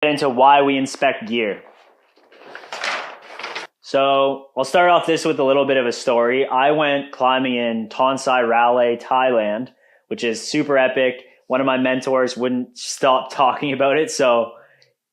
Into why we inspect gear. So I'll start off this with a little bit of a story. I went climbing in Tonsai Railay, Thailand, which is super epic. One of my mentors wouldn't stop talking about it, so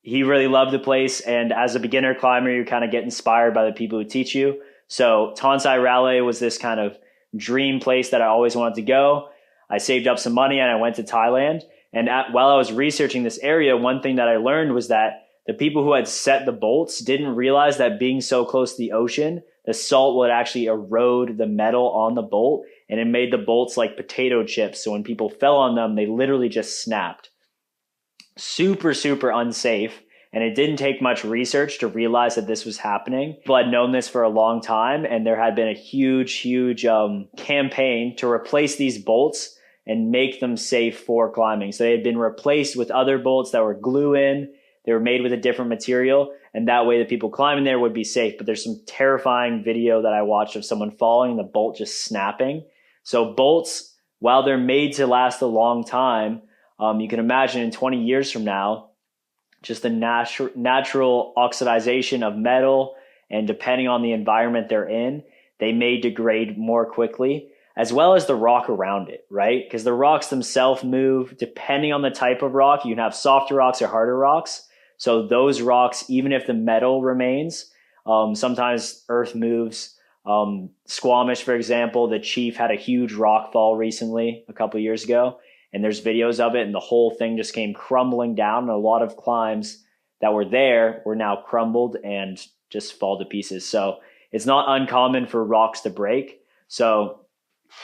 he really loved the place. And as a beginner climber, you kind of get inspired by the people who teach you. So Tonsai Railay was this kind of dream place that I always wanted to go. I saved up some money and I went to Thailand. And while I was researching this area, one thing that I learned was that the people who had set the bolts didn't realize that being so close to the ocean, the salt would actually erode the metal on the bolt, and it made the bolts like potato chips. So when people fell on them, they literally just snapped. Super, super unsafe. And it didn't take much research to realize that this was happening. People had known this for a long time, and there had been a huge campaign to replace these bolts and make them safe for climbing. So they had been replaced with other bolts that were glue in. They were made with a different material, and that way the people climbing there would be safe. But there's some terrifying video that I watched of someone falling and the bolt just snapping. So bolts, while they're made to last a long time, you can imagine in 20 years from now, just the natural oxidization of metal, and depending on the environment they're in, they may degrade more quickly, as well as the rock around it, right? Because the rocks themselves move depending on the type of rock. You can have softer rocks or harder rocks. So those rocks, even if the metal remains, sometimes earth moves. Squamish, for example, the Chief had a huge rock fall recently, a couple of years ago, and there's videos of it, and the whole thing just came crumbling down, and a lot of climbs that were there were now crumbled and just fall to pieces. So it's not uncommon for rocks to break. So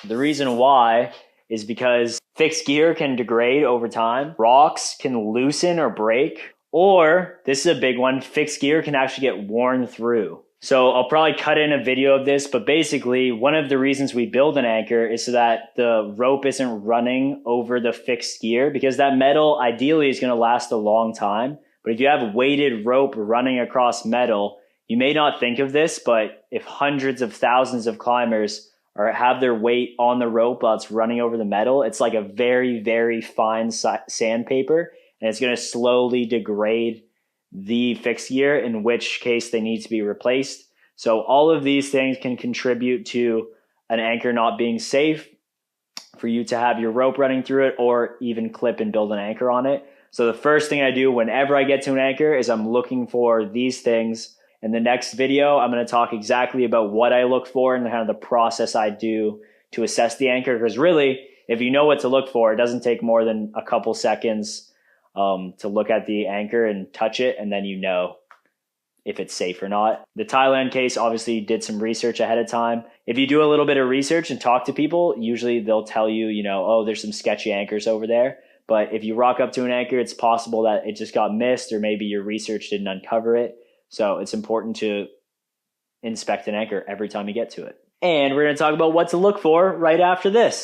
the reason why is because fixed gear can degrade over time. Rocks can loosen or break, or this is a big one, fixed gear can actually get worn through. So I'll probably cut in a video of this, but basically one of the reasons we build an anchor is so that the rope isn't running over the fixed gear, because that metal ideally is going to last a long time. But if you have weighted rope running across metal, you may not think of this, but if hundreds of thousands of climbers have their weight on the rope while it's running over the metal, it's like a very, very fine sandpaper, and it's going to slowly degrade the fixed gear, in which case they need to be replaced. So all of these things can contribute to an anchor not being safe, for you to have your rope running through it, or even clip and build an anchor on it. So the first thing I do whenever I get to an anchor is I'm looking for these things. In the next video, I'm going to talk exactly about what I look for and kind of the process I do to assess the anchor. Because really, if you know what to look for, it doesn't take more than a couple seconds to look at the anchor and touch it, and then you know if it's safe or not. The Thailand case obviously did some research ahead of time. If you do a little bit of research and talk to people, usually they'll tell you, oh, there's some sketchy anchors over there. But if you rock up to an anchor, it's possible that it just got missed, or maybe your research didn't uncover it. So it's important to inspect an anchor every time you get to it. And we're going to talk about what to look for right after this.